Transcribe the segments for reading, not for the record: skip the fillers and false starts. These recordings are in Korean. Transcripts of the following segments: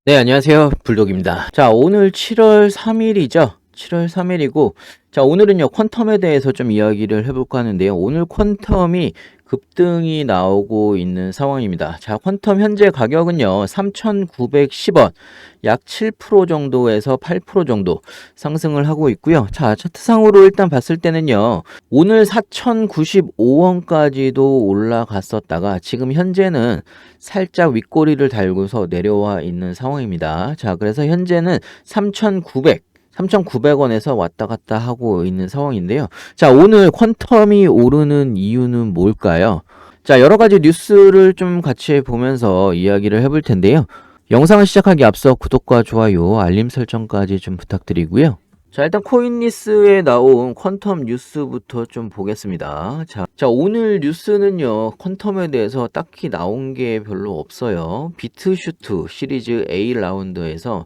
네, 안녕하세요. 불독입니다. 자, 오늘 7월 3일이죠. 7월 3일이고, 자, 오늘은요, 퀀텀에 대해서 좀 이야기를 해볼까 하는데요. 오늘 퀀텀이 급등이 나오고 있는 상황입니다. 자, 퀀텀 현재 가격은요, 3,910원, 약 7% 정도에서 8% 정도 상승을 하고 있고요. 자, 차트상으로 일단 봤을 때는요, 오늘 4,095원까지도 올라갔었다가 지금 현재는 살짝 윗꼬리를 달고서 내려와 있는 상황입니다. 자, 그래서 현재는 3,900원에서 왔다 갔다 하고 있는 상황인데요. 자, 오늘 퀀텀이 오르는 이유는 뭘까요? 자, 여러 가지 뉴스를 좀 같이 보면서 이야기를 해볼 텐데요. 영상을 시작하기 앞서 구독과 좋아요, 알림 설정까지 좀 부탁드리고요. 자, 일단 코인리스에 나온 퀀텀 뉴스부터 좀 보겠습니다. 자, 오늘 뉴스는요, 퀀텀에 대해서 딱히 나온 게 별로 없어요. 비트슈트 시리즈 A 라운드에서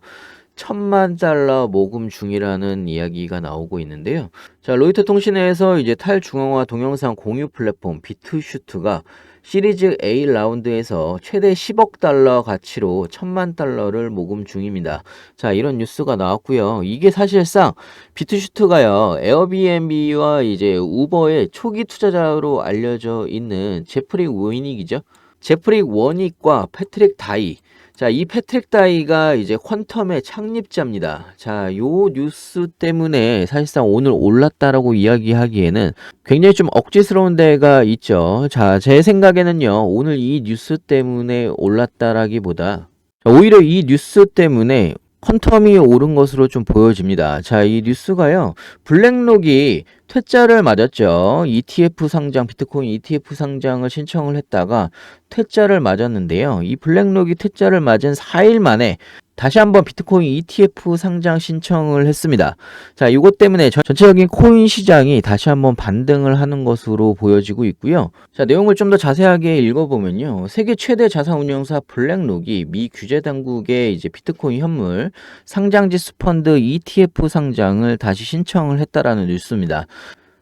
1,000만 달러 모금 중이라는 이야기가 나오고 있는데요. 자, 로이터 통신에서 이제 탈중앙화 동영상 공유 플랫폼 비트슈트가 시리즈 A 라운드에서 최대 10억 달러 가치로 1,000만 달러를 모금 중입니다. 자, 이런 뉴스가 나왔고요. 이게 사실상 비트슈트가요, 에어비앤비와 이제 우버의 초기 투자자로 알려져 있는 제프릭 워닉이죠. 제프릭 워닉과 패트릭 다이. 자, 이 패트릭 다이가 이제 퀀텀의 창립자입니다. 자, 요 뉴스 때문에 사실상 오늘 올랐다라고 이야기하기에는 굉장히 좀 억지스러운 데가 있죠. 자, 제 생각에는요, 오늘 이 뉴스 때문에 올랐다라기보다 오히려 이 뉴스 때문에 퀀텀이 오른 것으로 좀 보여집니다. 자, 이 뉴스가요, 블랙록이 퇴짜를 맞았죠. ETF 상장, 비트코인 ETF 상장을 신청을 했다가 퇴짜를 맞았는데요. 이 블랙록이 퇴짜를 맞은 4일 만에 다시 한번 비트코인 ETF 상장 신청을 했습니다. 자, 이것 때문에 전체적인 코인 시장이 다시 한번 반등을 하는 것으로 보여지고 있고요. 자, 내용을 좀 더 자세하게 읽어보면요. 세계 최대 자산운용사 블랙록이 미 규제 당국의 이제 비트코인 현물 상장지수 펀드 ETF 상장을 다시 신청을 했다라는 뉴스입니다.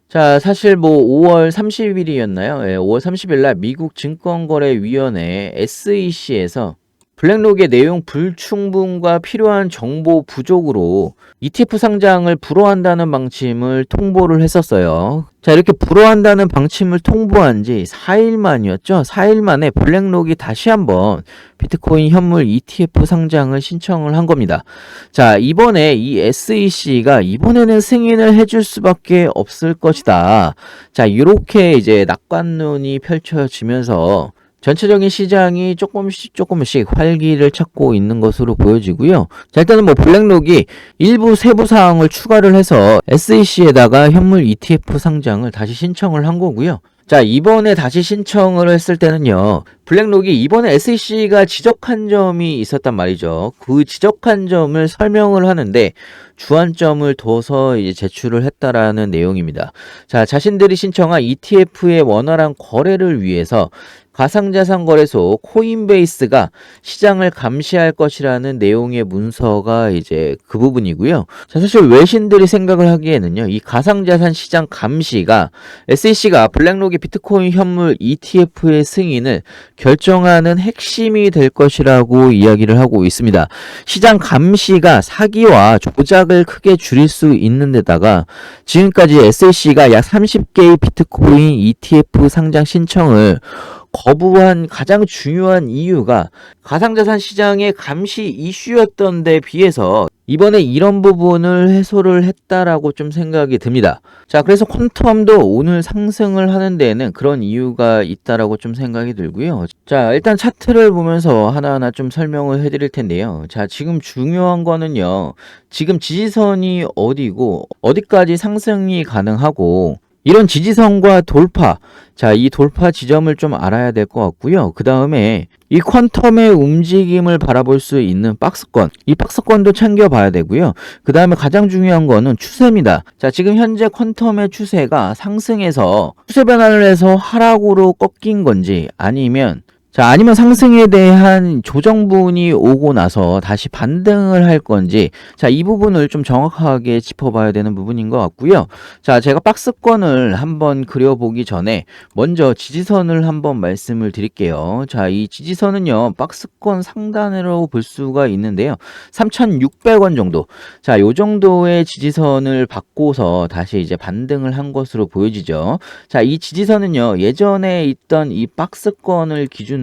자, 사실 뭐 5월 30일이었나요? 예, 5월 30일 날 미국 증권거래위원회 SEC에서 블랙록의 내용 불충분과 필요한 정보 부족으로 ETF 상장을 불허한다는 방침을 통보를 했었어요. 자, 이렇게 불허한다는 방침을 통보한 지 4일 만이었죠. 4일 만에 블랙록이 다시 한번 비트코인 현물 ETF 상장을 신청을 한 겁니다. 자, 이번에 이 SEC가 이번에는 승인을 해줄 수밖에 없을 것이다. 자, 이렇게 이제 낙관론이 펼쳐지면서 전체적인 시장이 조금씩 활기를 찾고 있는 것으로 보여지고요. 자, 일단은 뭐 블랙록이 일부 세부 사항을 추가를 해서 SEC에다가 현물 ETF 상장을 다시 신청을 한 거고요. 자, 이번에 다시 신청을 했을 때는요, 블랙록이 이번에 SEC가 지적한 점이 있었단 말이죠. 그 지적한 점을 설명을 하는데 주안점을 둬서 이제 제출을 했다라는 내용입니다. 자, 자신들이 신청한 ETF의 원활한 거래를 위해서 가상자산 거래소 코인베이스가 시장을 감시할 것이라는 내용의 문서가 이제 그 부분이고요. 자, 사실 외신들이 생각을 하기에는요, 이 가상자산 시장 감시가 SEC가 블랙록의 비트코인 현물 ETF의 승인을 결정하는 핵심이 될 것이라고 이야기를 하고 있습니다. 시장 감시가 사기와 조작을 크게 줄일 수 있는 데다가 지금까지 SEC가 약 30개의 비트코인 ETF 상장 신청을 거부한 가장 중요한 이유가 가상자산 시장의 감시 이슈였던 데 비해서 이번에 이런 부분을 해소를 했다라고 좀 생각이 듭니다. 자, 그래서 퀀텀도 오늘 상승을 하는 데에는 그런 이유가 있다라고 좀 생각이 들고요. 자, 일단 차트를 보면서 하나하나 좀 설명을 해드릴 텐데요. 자, 지금 중요한 거는요, 지금 지지선이 어디고 어디까지 상승이 가능하고 이런 지지선과 돌파, 자, 이 돌파 지점을 좀 알아야 될 것 같고요. 그 다음에 이 퀀텀의 움직임을 바라볼 수 있는 박스권, 이 박스권도 챙겨봐야 되고요. 그 다음에 가장 중요한 거는 추세입니다. 자, 지금 현재 퀀텀의 추세가 상승해서 추세 변화를 해서 하락으로 꺾인 건지 아니면 자, 아니면 상승에 대한 조정분이 오고 나서 다시 반등을 할 건지, 자, 이 부분을 좀 정확하게 짚어봐야 되는 부분인 것 같고요. 자, 제가 박스권을 한번 그려보기 전에 먼저 지지선을 한번 말씀을 드릴게요. 자, 이 지지선은요, 박스권 상단으로 볼 수가 있는데요. 3,600원 정도. 자, 요 정도의 지지선을 받고서 다시 이제 반등을 한 것으로 보여지죠. 자, 이 지지선은요, 예전에 있던 이 박스권을 기준으로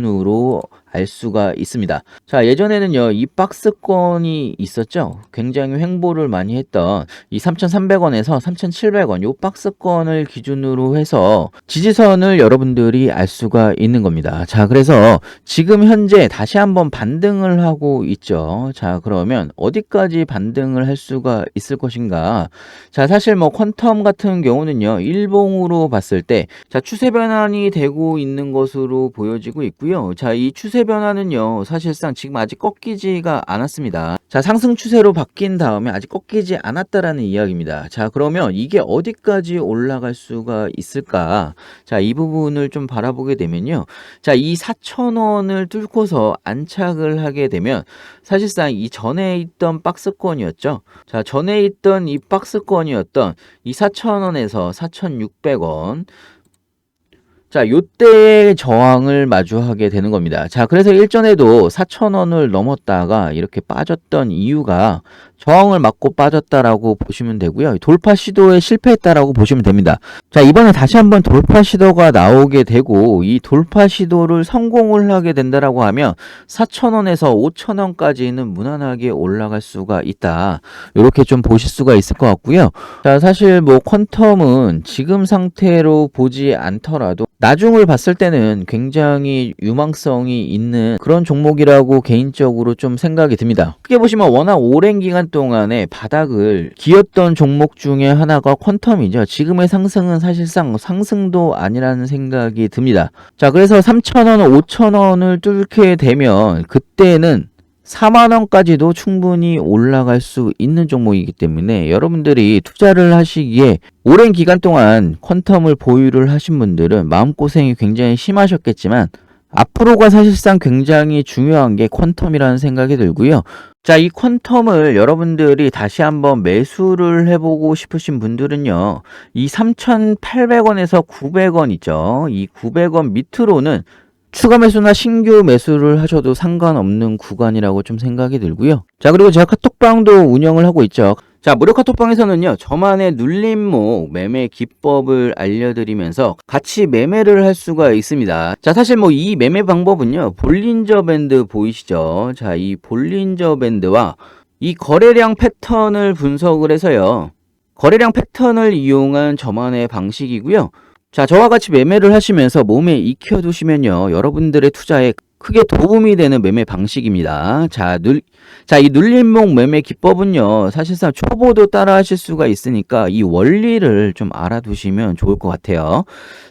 알 수가 있습니다. 자, 예전에는요, 이 박스권이 있었죠. 굉장히 횡보를 많이 했던 이 3,300원에서 3,700원 요 박스권을 기준으로 해서 지지선을 여러분들이 알 수가 있는 겁니다. 자, 그래서 지금 현재 다시 한번 반등을 하고 있죠. 자, 그러면 어디까지 반등을 할 수가 있을 것인가? 자, 사실 뭐 퀀텀 같은 경우는요, 일봉으로 봤을 때, 자, 추세 변환이 되고 있는 것으로 보여지고 있고요. 자, 이 추세 변화는요, 사실상 지금 아직 꺾이지가 않았습니다. 자, 상승 추세로 바뀐 다음에 아직 꺾이지 않았다라는 이야기입니다. 자, 그러면 이게 어디까지 올라갈 수가 있을까? 자, 이 부분을 좀 바라보게 되면요. 자, 이 4,000원을 뚫고서 안착을 하게 되면 사실상 이 전에 있던 박스권이었죠. 자, 전에 있던 이 박스권이었던 이 4,000원에서 4,600원, 자, 요때의 저항을 마주하게 되는 겁니다. 자, 그래서 일전에도 4,000원을 넘었다가 이렇게 빠졌던 이유가 저항을 맞고 빠졌다라고 보시면 되고요. 돌파 시도에 실패했다라고 보시면 됩니다. 자, 이번에 다시 한번 돌파 시도가 나오게 되고 이 돌파 시도를 성공을 하게 된다라고 하면 4,000원에서 5,000원까지는 무난하게 올라갈 수가 있다. 이렇게 좀 보실 수가 있을 것 같고요. 자, 사실 뭐 퀀텀은 지금 상태로 보지 않더라도 나중을 봤을 때는 굉장히 유망성이 있는 그런 종목이라고 개인적으로 좀 생각이 듭니다. 크게 보시면 워낙 오랜 기간 동안에 바닥을 기었던 종목 중에 하나가 퀀텀이죠. 지금의 상승은 사실상 상승도 아니라는 생각이 듭니다. 자, 그래서 3,000원, 5,000원을 뚫게 되면 그때는 4만원까지도 충분히 올라갈 수 있는 종목이기 때문에 여러분들이 투자를 하시기에 오랜 기간 동안 퀀텀을 보유를 하신 분들은 마음고생이 굉장히 심하셨겠지만 앞으로가 사실상 굉장히 중요한 게 퀀텀이라는 생각이 들고요. 자, 이 퀀텀을 여러분들이 다시 한번 매수를 해보고 싶으신 분들은요, 이 3,800원에서 900원 있죠. 이 900원 밑으로는 추가 매수나 신규 매수를 하셔도 상관없는 구간이라고 좀 생각이 들고요. 자, 그리고 제가 카톡방도 운영을 하고 있죠. 자, 무료 카톡방에서는요, 저만의 눌림목 매매 기법을 알려드리면서 같이 매매를 할 수가 있습니다. 자, 사실 뭐 이 매매 방법은요, 볼린저 밴드 보이시죠? 자, 이 볼린저 밴드와 이 거래량 패턴을 분석을 해서요, 거래량 패턴을 이용한 저만의 방식이고요. 자, 저와 같이 매매를 하시면서 몸에 익혀두시면요, 여러분들의 투자에 크게 도움이 되는 매매 방식입니다. 자, 이 눌림목 매매 기법은요, 사실상 초보도 따라 하실 수가 있으니까 이 원리를 좀 알아두시면 좋을 것 같아요.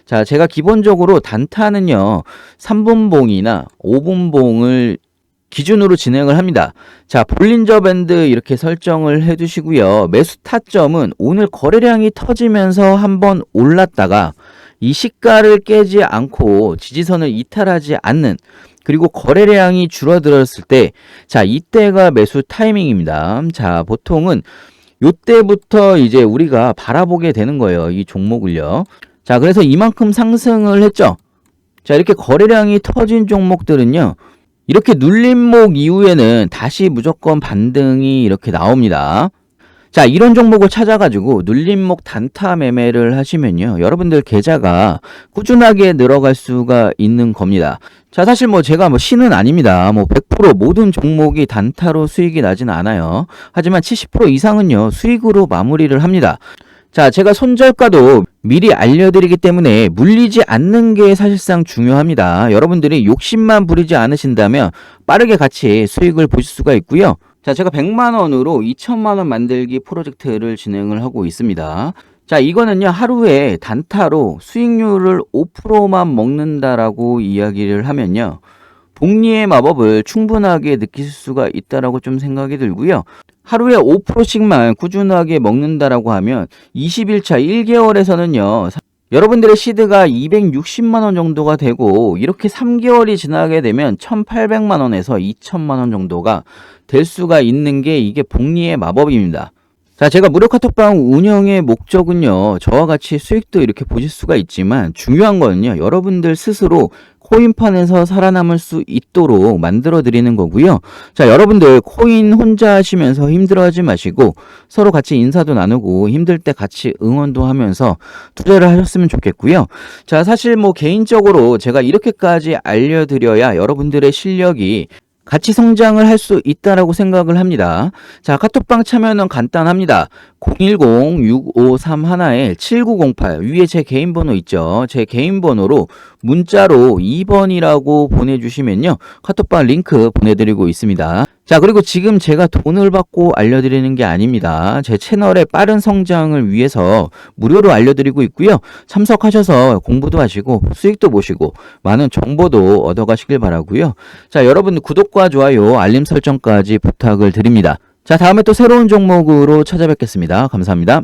자, 제가 기본적으로 단타는요, 3분봉이나 5분봉을 기준으로 진행을 합니다. 자, 볼린저 밴드 이렇게 설정을 해두시고요. 매수 타점은 오늘 거래량이 터지면서 한번 올랐다가 이 시가를 깨지 않고 지지선을 이탈하지 않는, 그리고 거래량이 줄어들었을 때, 자, 이때가 매수 타이밍입니다. 자, 보통은 요때부터 이제 우리가 바라보게 되는 거예요. 이 종목을요. 자, 그래서 이만큼 상승을 했죠. 자, 이렇게 거래량이 터진 종목들은요, 이렇게 눌림목 이후에는 다시 무조건 반등이 이렇게 나옵니다. 자, 이런 종목을 찾아가지고 눌림목 단타 매매를 하시면요, 여러분들 계좌가 꾸준하게 늘어갈 수가 있는 겁니다. 자, 사실 뭐 제가 뭐 신은 아닙니다. 뭐 100% 모든 종목이 단타로 수익이 나진 않아요. 하지만 70% 이상은요, 수익으로 마무리를 합니다. 자, 제가 손절가도 미리 알려드리기 때문에 물리지 않는 게 사실상 중요합니다. 여러분들이 욕심만 부리지 않으신다면 빠르게 같이 수익을 보실 수가 있고요. 자, 제가 100만원으로 2천만원 만들기 프로젝트를 진행을 하고 있습니다. 자, 이거는요, 하루에 단타로 수익률을 5%만 먹는다라고 이야기를 하면요, 복리의 마법을 충분하게 느끼실 수가 있다라고 좀 생각이 들고요. 하루에 5%씩만 꾸준하게 먹는다라고 하면 20일차 1개월에서는요, 여러분들의 시드가 260만 원 정도가 되고 이렇게 3개월이 지나게 되면 1,800만 원에서 2천만 원 정도가 될 수가 있는 게 이게 복리의 마법입니다. 자, 제가 무료 카톡방 운영의 목적은요, 저와 같이 수익도 이렇게 보실 수가 있지만 중요한 거는요, 여러분들 스스로 코인판에서 살아남을 수 있도록 만들어 드리는 거고요. 자, 여러분들 코인 혼자 하시면서 힘들어하지 마시고 서로 같이 인사도 나누고 힘들 때 같이 응원도 하면서 투자를 하셨으면 좋겠고요. 자, 사실 뭐 개인적으로 제가 이렇게까지 알려드려야 여러분들의 실력이 같이 성장을 할 수 있다라고 생각을 합니다. 자, 카톡방 참여는 간단합니다. 010-6531-7908 위에 제 개인 번호 있죠. 제 개인 번호로 문자로 2번이라고 보내주시면요, 카톡방 링크 보내드리고 있습니다. 자, 그리고 지금 제가 돈을 받고 알려드리는 게 아닙니다. 제 채널의 빠른 성장을 위해서 무료로 알려드리고 있고요. 참석하셔서 공부도 하시고 수익도 보시고 많은 정보도 얻어가시길 바라고요. 자, 여러분 구독과 좋아요, 알림 설정까지 부탁을 드립니다. 자, 다음에 또 새로운 종목으로 찾아뵙겠습니다. 감사합니다.